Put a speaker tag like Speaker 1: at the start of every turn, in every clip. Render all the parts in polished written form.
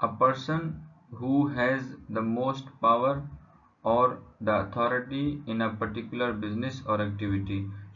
Speaker 1: a person who has the most power or the authority in a particular business or activity।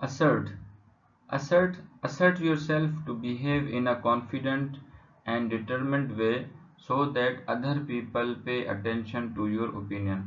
Speaker 1: assert, assert yourself to behave in a confident and determined way so that other people pay attention to your opinion।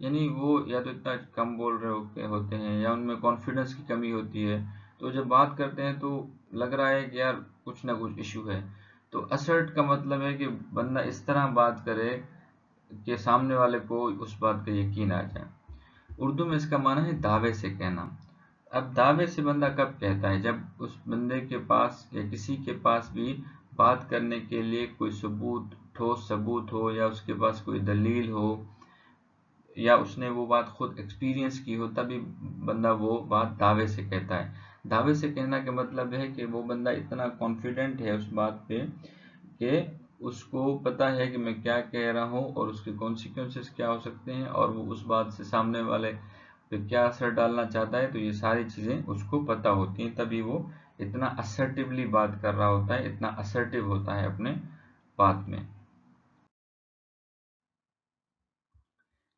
Speaker 1: یعنی وہ یا تو اتنا کم بول رہے ہوتے ہیں یا ان میں کانفیڈنس کی کمی ہوتی ہے، تو جب بات کرتے ہیں تو لگ رہا ہے کہ یار کچھ نہ کچھ ایشو ہے. تو اسرٹ کا مطلب ہے کہ بندہ اس طرح بات کرے کہ سامنے والے کو اس بات کا یقین آ جائے. اردو میں اس کا معنی ہے دعوے سے کہنا. اب دعوے سے بندہ کب کہتا ہے؟ جب اس بندے کے پاس یا کسی کے پاس بھی بات کرنے کے لیے کوئی ثبوت، ٹھوس ثبوت ہو، یا اس کے پاس کوئی دلیل ہو، یا اس نے وہ بات خود ایکسپیرینس کی ہو، تبھی بندہ وہ بات دعوے سے کہتا ہے. دعوے سے کہنا کا مطلب ہے کہ وہ بندہ اتنا کانفیڈنٹ ہے اس بات پہ کہ اس کو پتا ہے کہ میں کیا کہہ رہا ہوں اور اس کے کانسیکوینسز کیا ہو سکتے ہیں، اور وہ اس بات سے سامنے والے پہ کیا اثر ڈالنا چاہتا ہے. تو یہ ساری چیزیں اس کو پتا ہوتی ہیں، تبھی وہ اتنا اسرٹیولی بات کر رہا ہوتا ہے، اتنا اسرٹیو ہوتا ہے اپنے بات میں.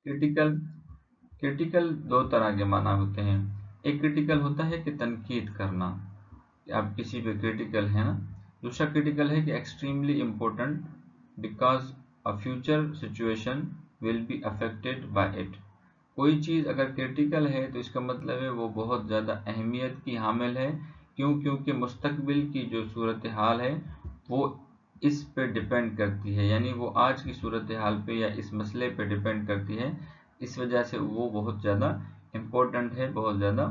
Speaker 1: کرٹیکل کرٹیکل دو طرح کے معنی ہوتے ہیں. ایک کرٹیکل ہوتا ہے کہ تنقید کرنا، کہ آپ کسی پہ کرٹیکل ہیں نا. دوسرا کرٹیکل ہے کہ extremely important because a future situation will be affected by it. کوئی چیز اگر کرٹیکل ہے تو اس کا مطلب ہے وہ بہت زیادہ اہمیت کی حامل ہے. کیونکہ مستقبل کی جو صورتحال ہے وہ اس پہ ڈیپینڈ کرتی ہے، یعنی وہ آج کی صورتحال پہ یا اس مسئلے پہ ڈیپینڈ کرتی ہے. اس وجہ سے وہ بہت زیادہ امپورٹنٹ ہے، بہت زیادہ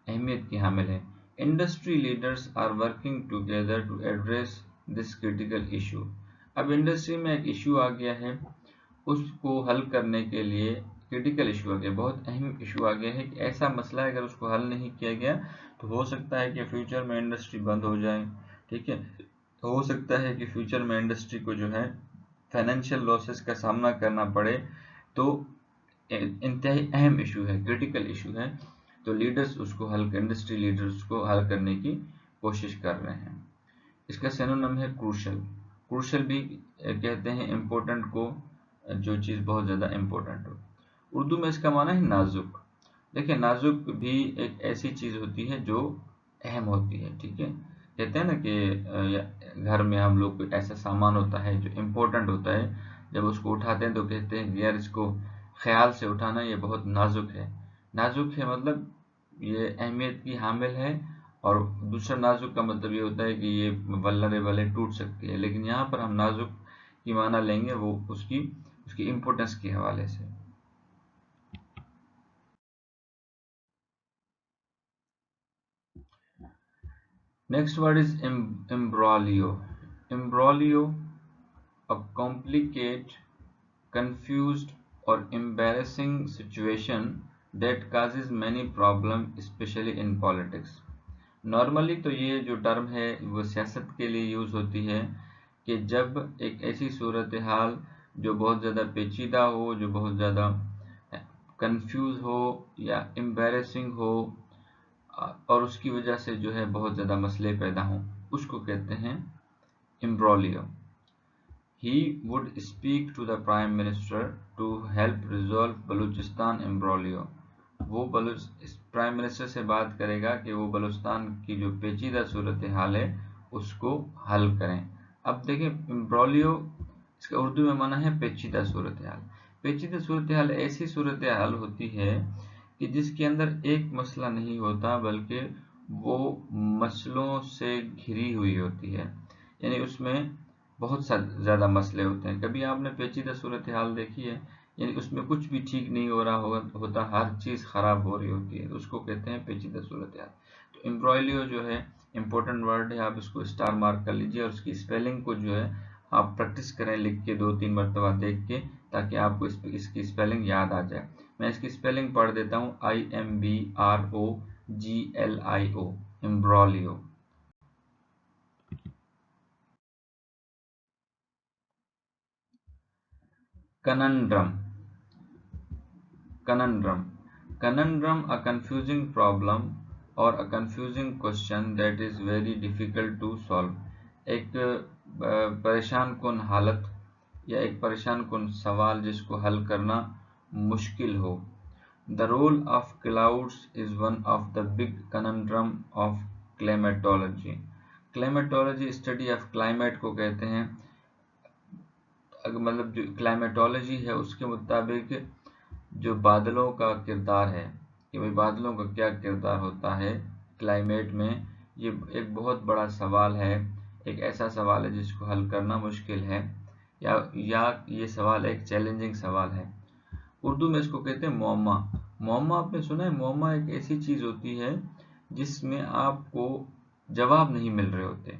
Speaker 1: اہمیت کی حامل ہے. Industry leaders are working together to address this critical issue. اب انڈسٹری میں ایک ایشو آ گیا ہے، اس کو حل کرنے کے لیے کریٹیکل ایشو آ گیا، بہت اہم ایشو آ گیا ہے کہ ایسا مسئلہ ہے اگر اس کو حل نہیں کیا گیا تو ہو سکتا ہے کہ فیوچر میں انڈسٹری بند ہو جائے. ٹھیک ہے، ہو سکتا ہے کہ فیوچر میں انڈسٹری کو جو ہے فائنینشیل لاسز کا سامنا کرنا پڑے. تو انتہائی اہم ایشو ہے، کریٹیکل ایشو ہے. تو لیڈرز اس کو انڈسٹری لیڈرز اس کو حل کرنے کی کوشش کر رہے ہیں. اس کا سینونیم ہے کروشل. کروشل بھی کہتے ہیں امپورٹنٹ کو، جو چیز بہت زیادہ امپورٹنٹ ہو. اردو میں اس کا معنی ہے نازک. دیکھیں نازک بھی ایک ایسی چیز ہوتی ہے جو اہم ہوتی ہے. ٹھیک ہے، کہتے ہیں نا کہ گھر میں ہم لوگ کوئی ایسا سامان ہوتا ہے جو امپورٹنٹ ہوتا ہے، جب اس کو اٹھاتے ہیں تو کہتے ہیں کہ یار اس کو خیال سے اٹھانا، یہ بہت نازک ہے. نازک ہے مطلب یہ اہمیت کی حامل ہے. اور دوسرا نازک کا مطلب یہ ہوتا ہے کہ یہ ولنریبل ہے، ٹوٹ سکتی ہے. لیکن یہاں پر ہم نازک کی معنی لیں گے وہ اس کی امپورٹنس کے حوالے سے. Next word is imbroglio. Imbroglio a complicated, confused or embarrassing situation that causes many problems especially in politics. Normally تو یہ جو ٹرم ہے وہ سیاست کے لیے یوز ہوتی ہے کہ جب ایک ایسی صورتحال جو بہت زیادہ پیچیدہ ہو، جو بہت زیادہ کنفیوز ہو یا امبیرسنگ ہو، اور اس کی وجہ سے جو ہے بہت زیادہ مسئلے پیدا ہوں، اس کو کہتے ہیں امبرولیو. He would speak to the Prime Minister to help resolve Balochistan imbroglio. وہ پرائم منسٹر سے بات کرے گا کہ وہ بلوچستان کی جو پیچیدہ صورتحال ہے اس کو حل کریں. اب دیکھیں امبرولیو اس کا اردو میں معنی ہے پیچیدہ صورتحال. پیچیدہ صورتحال ایسی صورتحال ہوتی ہے کہ جس کے اندر ایک مسئلہ نہیں ہوتا بلکہ وہ مسئلوں سے گھری ہوئی ہوتی ہے، یعنی اس میں بہت زیادہ مسئلے ہوتے ہیں. کبھی آپ نے پیچیدہ صورتحال دیکھی ہے؟ یعنی اس میں کچھ بھی ٹھیک نہیں ہو رہا ہوتا، ہر چیز خراب ہو رہی ہوتی ہے، اس کو کہتے ہیں پیچیدہ صورتحال. تو امبرولیو جو ہے امپورٹنٹ ورڈ ہے، آپ اس کو اسٹار مارک کر لیجئے، اور اس کی اسپیلنگ کو جو ہے آپ پریکٹس کریں لکھ کے 2-3 مرتبہ دیکھ کے، تاکہ آپ کو اس کی اسپیلنگ یاد آ جائے. میں اس کی اسپیلنگ پڑھ دیتا ہوں: IMBROGLIO. امبرولیو. کننڈرم. Conundrum. Conundrum, a confusing problem or a confusing question that is very difficult to solve. ایک پریشان کن حالت یا ایک پریشان کن سوال جس کو حل کرنا مشکل ہو. The role of clouds is one of the big conundrum of climatology. Climatology study of climate کو کہتے ہیں. مطلب جو کلائمیٹولوجی ہے اس کے مطابق جو بادلوں کا کردار ہے کہ بھئی بادلوں کا کیا کردار ہوتا ہے کلائمیٹ میں، یہ ایک بہت بڑا سوال ہے، ایک ایسا سوال ہے جس کو حل کرنا مشکل ہے، یا یہ سوال ایک چیلنجنگ سوال ہے۔ اردو میں اس کو کہتے ہیں معمہ۔ معمہ آپ نے سنا ہے؟ معمہ ایک ایسی چیز ہوتی ہے جس میں آپ کو جواب نہیں مل رہے ہوتے،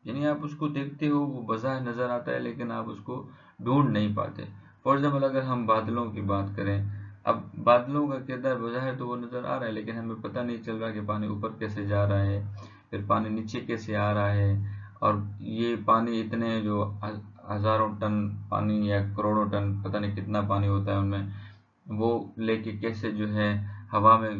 Speaker 1: یعنی آپ اس کو دیکھتے ہو، وہ بظاہر نظر آتا ہے لیکن آپ اس کو ڈھونڈ نہیں پاتے۔ فار ایگزامپل اگر ہم بادلوں کی بات کریں، اب بادلوں کا کردار بظاہر تو وہ نظر آ رہا ہے لیکن ہمیں پتہ نہیں چل رہا کہ پانی اوپر کیسے جا رہا ہے، پھر پانی نیچے کیسے آ رہا ہے، اور یہ پانی اتنے جو ہزاروں ٹن پانی یا کروڑوں ٹن پتہ نہیں کتنا پانی ہوتا ہے ان میں، وہ لے کے کیسے جو ہے ہوا میں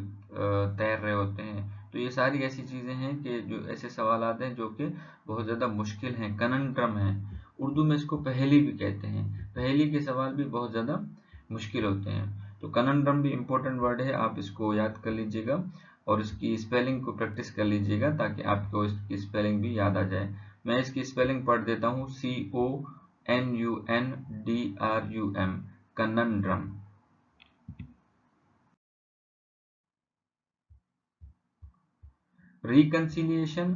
Speaker 1: تیر رہے ہوتے ہیں۔ تو یہ ساری ایسی چیزیں ہیں کہ جو ایسے سوالات ہیں جو کہ بہت زیادہ مشکل ہیں، کننڈرم ہیں۔ اردو میں اس کو پہیلی بھی کہتے ہیں، پہیلی کے سوال بھی بہت زیادہ مشکل ہوتے ہیں۔ تو کننڈرم بھی امپورٹنٹ ورڈ ہے، آپ اس کو یاد کر لیجئے گا اور اس کی اسپیلنگ کو پریکٹس کر لیجئے گا تاکہ آپ کو اس کی اسپیلنگ بھی یاد آ جائے۔ میں اس کی اسپیلنگ پڑھ دیتا ہوں، CONUNDRUM، کننڈرم۔ ریکنسیلیشن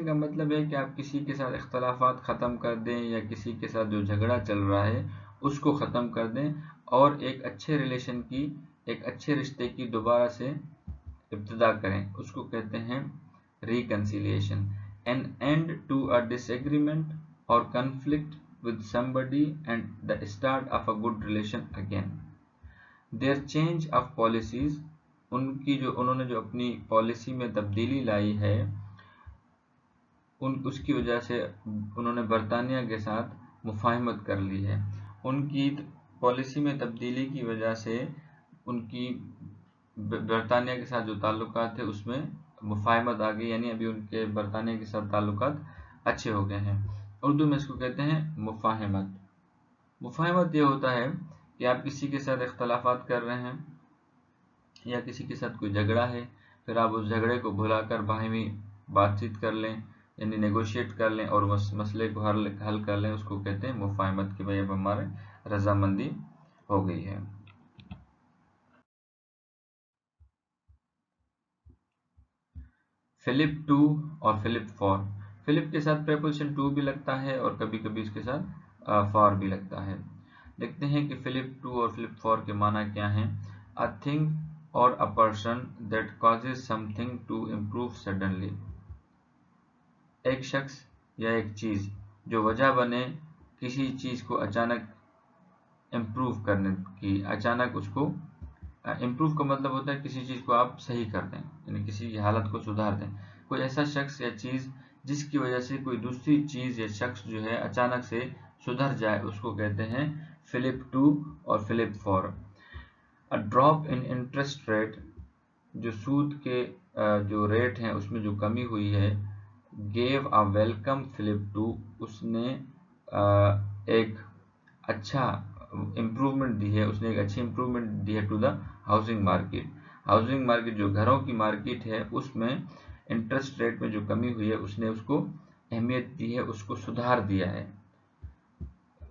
Speaker 1: کا مطلب ہے کہ آپ کسی کے ساتھ اختلافات ختم کر دیں یا کسی کے ساتھ جو جھگڑا چل رہا ہے اس کو ختم کر دیں اور ایک اچھے ریلیشن کی، ایک اچھے رشتے کی دوبارہ سے ابتدا کریں، اس کو کہتے ہیں reconciliation. An end to a disagreement or conflict with somebody and the start of a good relation again. Their change of policies، انہوں نے جو اپنی پالیسی میں تبدیلی لائی ہے، اس کی وجہ سے انہوں نے برطانیہ کے ساتھ مفاہمت کر لی ہے۔ ان کی پالیسی میں تبدیلی کی وجہ سے ان کی برطانیہ کے ساتھ جو تعلقات تھے اس میں مفاہمت آ گئی، یعنی ابھی ان کے برطانیہ کے ساتھ تعلقات اچھے ہو گئے ہیں۔ اردو میں اس کو کہتے ہیں مفاہمت۔ مفاہمت یہ ہوتا ہے کہ آپ کسی کے ساتھ اختلافات کر رہے ہیں یا کسی کے ساتھ کوئی جھگڑا ہے، پھر آپ اس جھگڑے کو بھلا کر باہمی بات چیت کر لیں، یعنی نیگوشیٹ کر لیں اور مسئلے کو حل کر لیں، اس کو کہتے ہیں مفاہمت کہ بھئی اب ہمارے رضامندی ہو گئی ہے۔ فلپ ٹو اور فلپ فور۔ فلپ کے ساتھ پریپوزیشن ٹو بھی لگتا ہے اور کبھی کبھی اس کے ساتھ فار بھی لگتا ہے۔ دیکھتے ہیں کہ فلپ ٹو اور فلپ فور کے معنی کیا ہیں۔ A thing or a person that causes something to improve suddenly، ایک شخص یا ایک چیز جو وجہ بنے کسی چیز کو اچانک امپروو کرنے کی، اچانک اس کو امپروو کا مطلب ہوتا ہے کسی چیز کو آپ صحیح کر دیں، یعنی کسی کی حالت کو سدھار دیں۔ کوئی ایسا شخص یا چیز جس کی وجہ سے کوئی دوسری چیز یا شخص جو ہے اچانک سے سدھر جائے، اس کو کہتے ہیں فلپ ٹو اور flip four. A drop in interest rate، جو سود کے جو ریٹ ہیں اس میں جو کمی ہوئی ہے، gave a welcome flip to، اس نے ایک اچھا امپروومنٹ دی ہے، اس نے ایک اچھی امپروومنٹ دی ہے to the housing market. Housing market جو گھروں کی مارکیٹ ہے اس میں انٹرسٹ ریٹ میں جو کمی ہوئی ہے اس نے اس کو اہمیت دی ہے، اس کو سدھار دیا ہے۔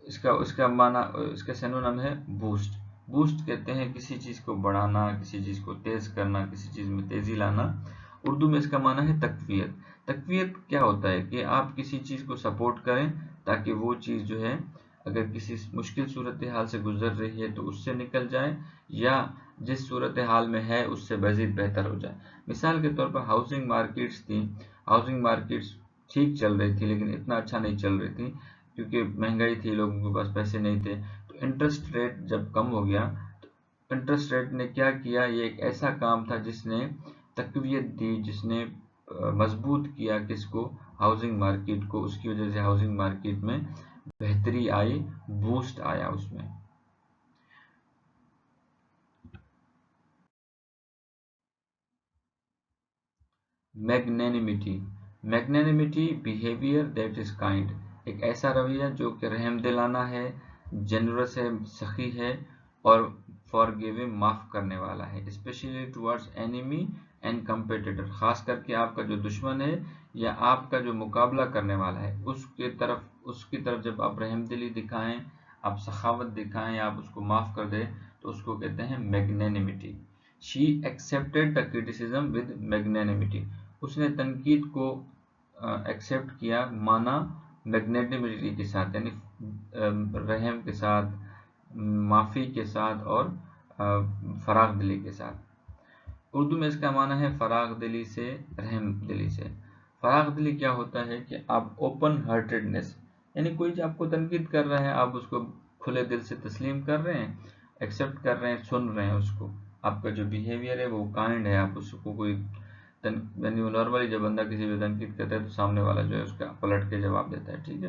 Speaker 1: اس کا معنی، اس کا سینونیم ہے بوسٹ۔ بوسٹ کہتے ہیں کسی چیز کو بڑھانا، کسی چیز کو تیز کرنا، کسی چیز میں تیزی لانا۔ اردو میں اس کا معنی ہے تقویت۔ تقویت کیا ہوتا ہے کہ آپ کسی چیز کو سپورٹ کریں تاکہ وہ چیز جو ہے اگر کسی مشکل صورتحال سے گزر رہی ہے تو اس سے نکل جائے، یا جس صورتحال میں ہے اس سے مزید بہتر ہو جائے۔ مثال کے طور پر ہاؤسنگ مارکیٹس تھیں، ہاؤسنگ مارکیٹس ٹھیک چل رہی تھی لیکن اتنا اچھا نہیں چل رہی تھی کیونکہ مہنگائی تھی، لوگوں کے پاس پیسے نہیں تھے۔ تو انٹرسٹ ریٹ جب کم ہو گیا تو انٹرسٹ ریٹ نے کیا کیا، یہ ایک ایسا کام تھا جس نے تقویت دی، جس نے مضبوط کیا کس کو، ہاؤسنگ مارکیٹ کو۔ اس کی وجہ سے ہاؤسنگ مارکیٹ میں بہتری آئی، بوسٹ آیا اس میں۔ میگنینیمیٹی۔ میگنینیمیٹی بیہیویئر دیٹ از کائنڈ، ایک ایسا رویہ جو کہ رحم دلانہ ہے، جنرس ہے، سخی ہے اور فارگیونگ، معاف کرنے والا ہے، especially towards enemy and competitor, خاص کر کے آپ کا جو دشمن ہے یا آپ کا جو مقابلہ کرنے والا ہے اس کی طرف جب آپ رحم دلی دکھائیں، آپ سخاوت دکھائیں، آپ اس کو معاف کر دیں تو اس کو کہتے ہیں میگنینیمیٹی. شی ایکسیپٹیڈ دا کرٹیسزم ود میگنینیمیٹی. اس نے تنقید کو ایکسیپٹ کیا، مانا میگنینیمیٹی کے ساتھ، یعنی رحم کے ساتھ، معافی کے ساتھ اور فراغ دلی کے ساتھ. اردو میں اس کا معنی ہے فراغ دلی سے، رحم دلی سے. فراغ دلی کیا ہوتا ہے کہ آپ اوپن ہارٹیڈنس، یعنی کوئی آپ کو تنقید کر رہا ہے، آپ اس کو کھلے دل سے تسلیم کر رہے ہیں، ایکسیپٹ کر رہے ہیں، سن رہے ہیں اس کو. آپ کا جو بیہیویئر ہے وہ کائنڈ ہے. آپ اس کو کوئی یعنی نارملی جب بندہ کسی بھی تنقید کرتا ہے تو سامنے والا جو ہے اس کا پلٹ کے جواب دیتا ہے. ٹھیک ہے.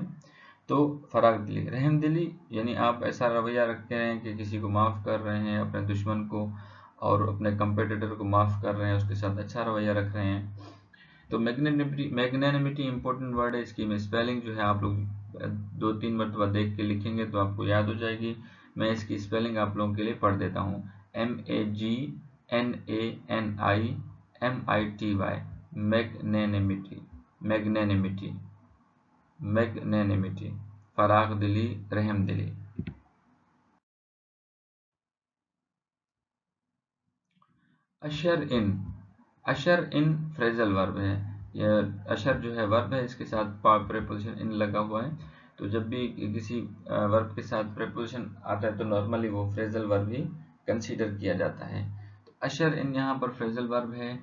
Speaker 1: تو فراغ دلی. رحم دلی یعنی آپ ایسا رویہ رکھتے ہیں کہ کسی کو معاف کر رہے ہیں، اپنے دشمن کو اور اپنے کمپیٹیٹر کو معاف کر رہے ہیں، اس کے ساتھ اچھا رویہ رکھ رہے ہیں. تو میگنینیمیٹی امپورٹنٹ ورڈ ہے. اس کی میں اسپیلنگ جو ہے آپ لوگ 2-3 مرتبہ دیکھ کے لکھیں گے تو آپ کو یاد ہو جائے گی. میں اس کی اسپیلنگ آپ لوگوں کے لیے پڑھ دیتا ہوں. MAGNANIMITY. میگنینیمیٹی، میگنینیمیٹی، میگنینیمیٹی، فراغ دلی، رحم دلی. اشر ان. اشر ان فریزل ورب ہے. یہ اشر جو ہے ورب ہے، اس کے ساتھ پریپوزیشن ان لگا ہوا ہے. تو جب بھی کسی ورب کے ساتھ پریپوزیشن آتا ہے تو نارملی وہ فریزل ورب ہی کنسیڈر کیا جاتا ہے. تو اشر ان یہاں پر فریزل ورب ہے.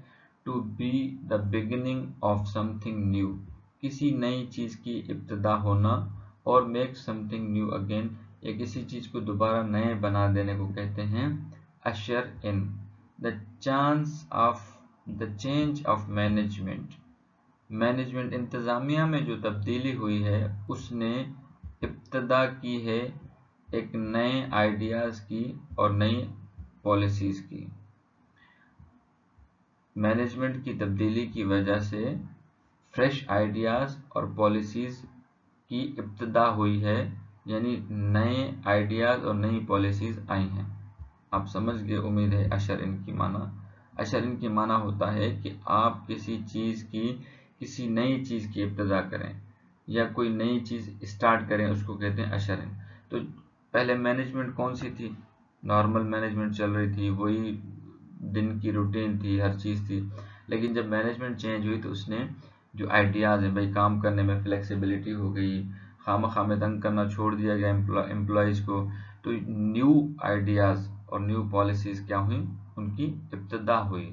Speaker 1: To be the beginning of something new, کسی نئی چیز کی ابتدا ہونا، اور make something new again, یا کسی چیز کو دوبارہ نئے بنا دینے کو کہتے ہیں اشر ان. The change of management. Management انتظامیہ میں جو تبدیلی ہوئی ہے اس نے ابتدا کی ہے ایک نئے آئیڈیاز کی اور نئی پالیسیز کی. مینجمنٹ کی تبدیلی کی وجہ سے فریش آئیڈیاز اور پالیسیز کی ابتدا ہوئی ہے، یعنی نئے آئیڈیاز اور نئی پالیسیز آئی ہیں. آپ سمجھ گئے امید ہے اشر ان کی معنی. اشر ان کی معنی ہوتا ہے کہ آپ کسی نئی چیز کی ابتدا کریں یا کوئی نئی چیز اسٹارٹ کریں، اس کو کہتے ہیں اشر ان. تو پہلے مینجمنٹ کون سی تھی؟ نارمل مینجمنٹ چل رہی تھی، وہی دن کی روٹین تھی، ہر چیز تھی. لیکن جب مینجمنٹ چینج ہوئی تو اس نے جو آئیڈیاز ہیں، بھائی کام کرنے میں فلیکسیبلٹی ہو گئی، خواہ میں تنگ کرنا چھوڑ دیا گیا امپلائیز کو. تو نیو آئیڈیاز اور نیو پالیسیز کیا ہوئیں؟ ان کی ابتدا ہوئی.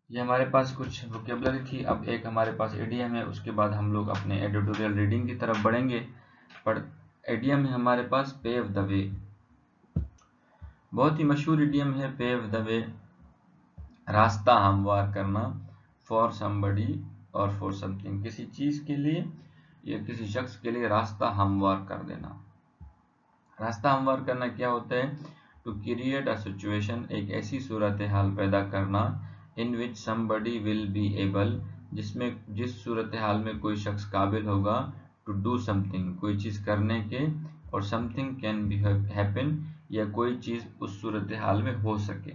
Speaker 1: یہ ہمارے پاس کچھ ووکیبلری تھی. اب ایک ہمارے پاس ایڈیم ہے، اس کے بعد ہم لوگ اپنے ایڈیٹوریل ریڈنگ کی طرف بڑھیں گے. پر ایڈیم ہے ہمارے پاس پیو دا وے. بہت ہی مشہور ایڈیم ہے پیو دا وے، راستہ ہموار کرنا. فار سمبڈی اور فار سم تھنگ، کسی چیز کے لیے یا کسی شخص کے لیے راستہ ہموار کر دینا. راستہ ہموار کرنا کیا ہوتا ہے؟ ٹو کریٹ اے سچویشن، ایک ایسی صورتحال پیدا کرنا، ان وچ somebody will be able، جس صورتحال میں کوئی شخص قابل ہوگا، ٹو ڈو something، کوئی چیز کرنے کے، اور something can be happen، یا کوئی چیز اس صورتحال میں ہو سکے.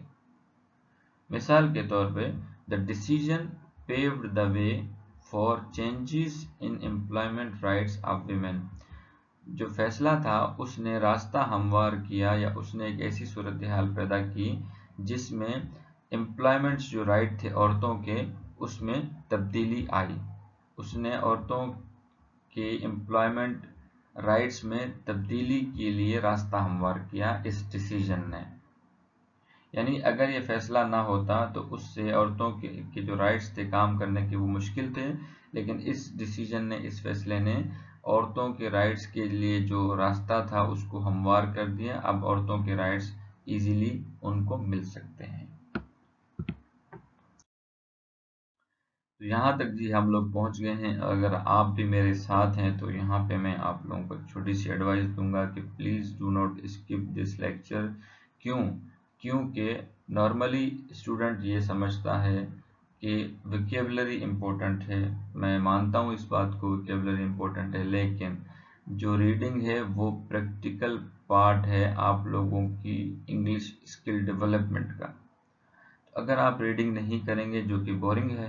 Speaker 1: مثال کے طور پہ the decision paved the way for changes in employment rights of women. جو فیصلہ تھا اس نے راستہ ہموار کیا، یا اس نے ایک ایسی صورتحال پیدا کی جس میں امپلائمنٹس جو رائٹ تھے عورتوں کے، اس میں تبدیلی آئی. اس نے عورتوں کے امپلائمنٹ رائٹس میں تبدیلی کے لیے راستہ ہموار کیا اس ڈیسیژن نے. یعنی اگر یہ فیصلہ نہ ہوتا تو اس سے عورتوں کے جو رائٹس تھے کام کرنے کے وہ مشکل تھے، لیکن اس ڈیسیژن نے، اس فیصلے نے عورتوں کے رائٹس کے لیے جو راستہ تھا اس کو ہموار کر دیا. اب عورتوں کے رائٹس ایزیلی ان کو مل سکتے ہیں. تو یہاں تک جی ہم لوگ پہنچ گئے ہیں. اگر آپ بھی میرے ساتھ ہیں تو یہاں پہ میں آپ لوگوں کو ایک چھوٹی سی ایڈوائس دوں گا کہ please do not skip this lecture. کیونکہ نارملی اسٹوڈنٹ یہ سمجھتا ہے کہ ویکیبلری امپورٹنٹ ہے. میں مانتا ہوں اس بات کو، ویکیبلری امپورٹنٹ ہے، لیکن جو ریڈنگ ہے وہ پریکٹیکل پارٹ ہے آپ لوگوں کی انگلش اسکل ڈیولپمنٹ کا. اگر آپ ریڈنگ نہیں کریں گے جو کہ بورنگ ہے،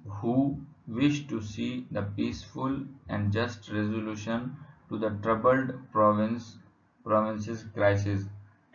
Speaker 1: who wish to see the peaceful and just resolution to the troubled provinces crisis।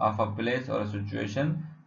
Speaker 1: of a place or a situation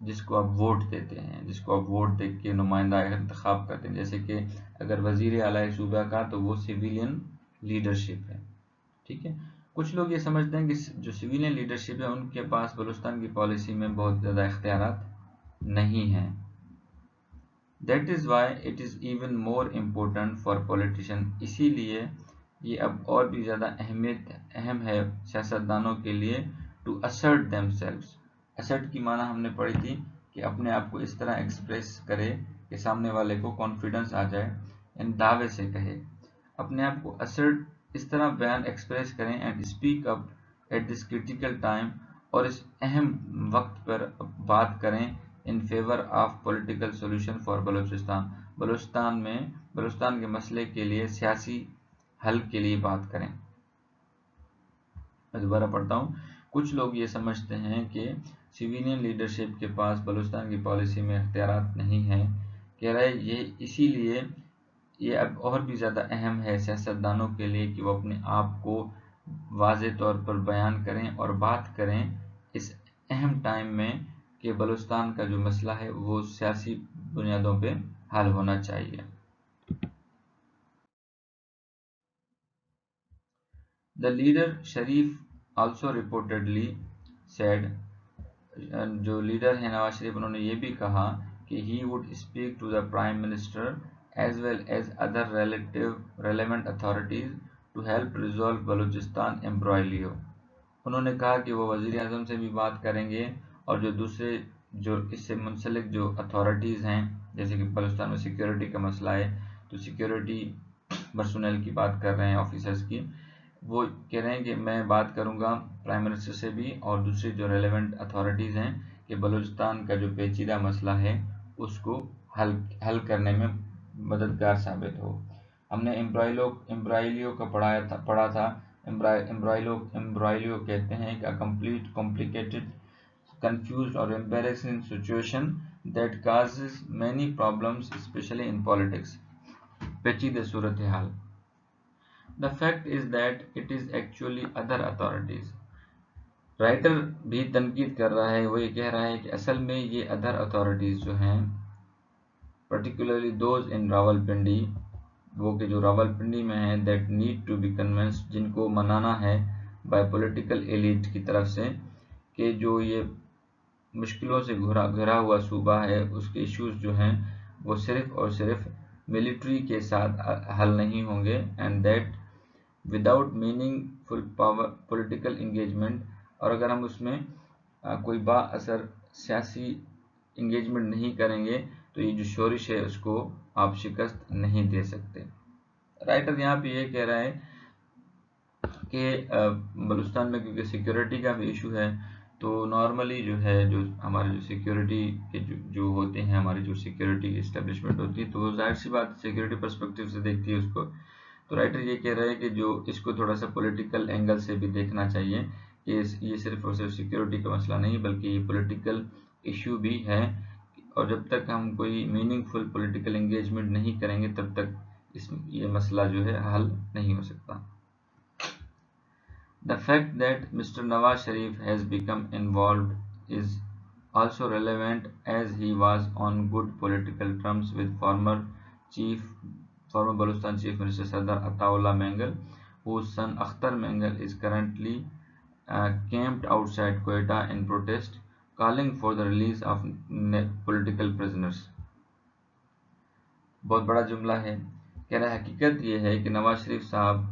Speaker 1: جس کو آپ ووٹ دیتے ہیں، جس کو آپ ووٹ دے کے نمائندہ انتخاب کرتے ہیں، جیسے کہ اگر وزیر اعلیٰ صوبہ کا تو وہ سویلین لیڈرشپ ہے، ٹھیک ہے۔ کچھ لوگ یہ سمجھتے ہیں کہ جو سویلین لیڈرشپ ہے ان کے پاس بلوچستان کی پالیسی میں بہت زیادہ اختیارات نہیں ہیں۔ That is why it is even more important for politicians، اسی لیے یہ اب اور بھی زیادہ اہم ہے سیاستدانوں کے لیے to assert themselves۔ assert کی معنی ہم نے پڑھی تھی کہ اپنے آپ کو اس طرح ایکسپریس کرے کہ سامنے والے کو کانفیڈنس آ جائے، یعنی دعوے سے کہے، اپنے آپ کو assert اس طرح بیان ایکسپریس کریں and speak up at this critical time، اور اس اہم وقت پر بات کریں in favor of political solution for Balochistan, Balochistan کے مسئلے کے لیے سیاسی حل کے لیے بات کریں۔ میں دوبارہ پڑھتا ہوں۔ کچھ لوگ یہ سمجھتے ہیں کہ سویلین لیڈرشپ کے پاس بلوچستان کی پالیسی میں اختیارات نہیں ہیں، کہہ رہے یہ اسی لیے یہ اب اور بھی زیادہ اہم ہے سیاستدانوں کے لیے کہ وہ اپنے آپ کو واضح طور پر بیان کریں اور بات کریں اس اہم ٹائم میں کہ بلوچستان کا جو مسئلہ ہے وہ سیاسی بنیادوں پہ حل ہونا چاہیے۔ The leader Sharif also reportedly said، جو لیڈر ہیں نواز شریف انہوں نے یہ بھی کہا کہ he would speak to the Prime Minister as well as other relevant authorities to help resolve Balochistan imbroglio۔ انہوں نے کہا کہ وہ وزیر اعظم سے بھی بات کریں گے اور جو دوسرے جو اس سے منسلک جو اتھارٹیز ہیں، جیسے کہ بلوچستان میں سیکیورٹی کا مسئلہ ہے تو سیکیورٹی پرسنل کی بات کر رہے ہیں، آفیسرز کی، وہ کہہ رہے ہیں کہ میں بات کروں گا پرائم منسٹر سے بھی اور دوسری جو ریلیونٹ اتھارٹیز ہیں کہ بلوچستان کا جو پیچیدہ مسئلہ ہے اس کو حل کرنے میں مددگار ثابت ہو۔ ہم نے امبرائیلیو کا پڑھا تھا۔ امبرائیلیو کہتے ہیں کہ complicated confused or embarrassing situation that causes many problems especially in politics، پیچیدہ صورتحال۔ The fact is that it is actually other authorities۔ Writer بھی تنقید کر رہا ہے، وہ یہ کہہ رہا ہے کہ اصل میں یہ ادر اتھارٹیز جو ہیں particularly those in راولپنڈی، وہ کہ جو راولپنڈی میں ہیں that need to be convinced، جن کو منانا ہے by political elite کی طرف سے کہ جو یہ مشکلوں سے گھرا ہوا صوبہ ہے اس کے ایشوز جو ہیں وہ صرف اور صرف ملٹری کے ساتھ حل نہیں ہوں گے and that without meaningful political engagement، اور اگر ہم اس میں کوئی با اثر سیاسی انگیجمنٹ نہیں کریں گے تو یہ جو شورش ہے اس کو آپ شکست نہیں دے سکتے۔ رائٹر یہاں پہ یہ کہہ رہا ہے کہ بلوچستان میں کیونکہ سیکیورٹی کا بھی ایشو ہے تو نارملی جو ہے جو ہمارے جو سیکیورٹی کے جو ہوتے ہیں، ہماری جو سیکیورٹی اسٹیبلشمنٹ ہوتی ہے تو وہ ظاہر سی بات سیکیورٹی پرسپیکٹیو سے دیکھتی ہے اس کو۔ تو رائٹر یہ کہہ رہا ہے کہ جو اس کو تھوڑا سا پولیٹیکل اینگل سے بھی دیکھنا چاہیے کہ یہ صرف اور صرف سیکیورٹی کا مسئلہ نہیں بلکہ یہ پولیٹیکل ایشو بھی ہے، اور جب تک ہم کوئی میننگ فل پولیٹیکل انگیجمنٹ نہیں کریں گے تب تک یہ مسئلہ جو ہے حل نہیں ہو سکتا۔ The fact that Mr. Nawaz Sharif has become involved is also relevant as he was on good political terms with former Balochistan Chief Minister Sardar Ataullah Mengal, whose son Akhtar Mengal is currently camped outside Quetta in protest, calling for the release of political prisoners۔ بہت بڑا جملہ ہے، کہہ رہا ہے حقیقت یہ ہے کہ نواز شریف صاحب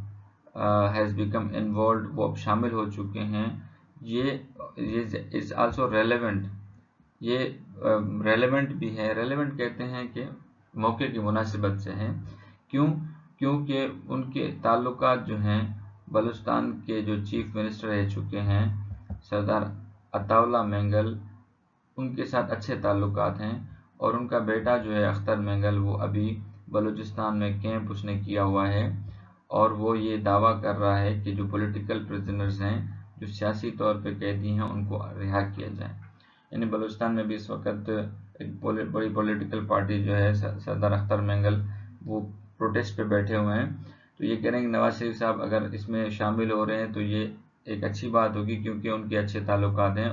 Speaker 1: has become involved، وہ اب شامل ہو چکے ہیں، یہ is also relevant، یہ ریلیونٹ بھی ہے۔ ریلیونٹ کہتے ہیں کہ موقع کی مناسبت سے ہیں، کیونکہ ان کے تعلقات جو ہیں بلوچستان کے جو چیف منسٹر رہ چکے ہیں سردار عطاءاللہ مینگل، ان کے ساتھ اچھے تعلقات ہیں، اور ان کا بیٹا جو ہے اختر مینگل وہ ابھی بلوچستان میں کیمپ اس نے کیا ہوا ہے، اور وہ یہ دعویٰ کر رہا ہے کہ جو پولیٹیکل پرزنرز ہیں، جو سیاسی طور پہ قیدی ہیں، ان کو رہا کیا جائے۔ یعنی بلوچستان میں بھی اس وقت ایک بڑی پولیٹیکل پارٹی جو ہے سردار اختر مینگل وہ پروٹیسٹ پہ بیٹھے ہوئے ہیں، تو یہ کہہ رہے ہیں کہ نواز شریف صاحب اگر اس میں شامل ہو رہے ہیں تو یہ ایک اچھی بات ہوگی کیونکہ ان کے اچھے تعلقات ہیں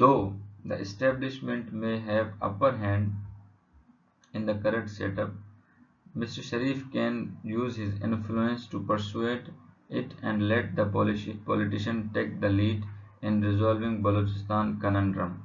Speaker 1: Though the establishment may have upper hand in the current setup, Mr. Sharif can use his influence to persuade it and let the politician take the lead in resolving Balochistan conundrum.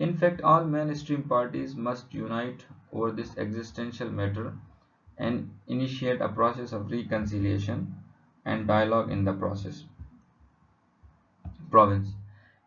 Speaker 1: In fact, all mainstream parties must unite over this existential matter and initiate a process of reconciliation and dialogue in the province.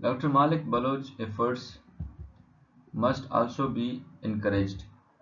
Speaker 1: Dr. Malik Baloch efforts must also be encouraged.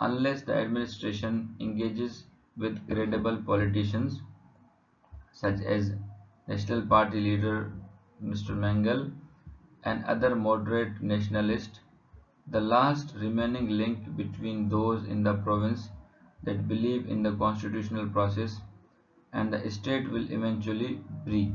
Speaker 1: Unless the administration engages with credible politicians such as National Party leader Mr. Mangal and other moderate nationalists, the last remaining link between those in the province that believe in the constitutional process and the state will eventually break.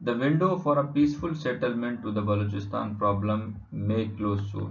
Speaker 1: The window for a peaceful settlement to the Balochistan problem may close soon.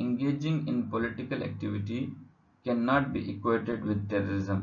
Speaker 1: engaging in political activity cannot be equated with terrorism,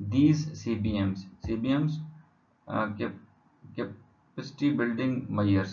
Speaker 1: These CBMs capacity building measures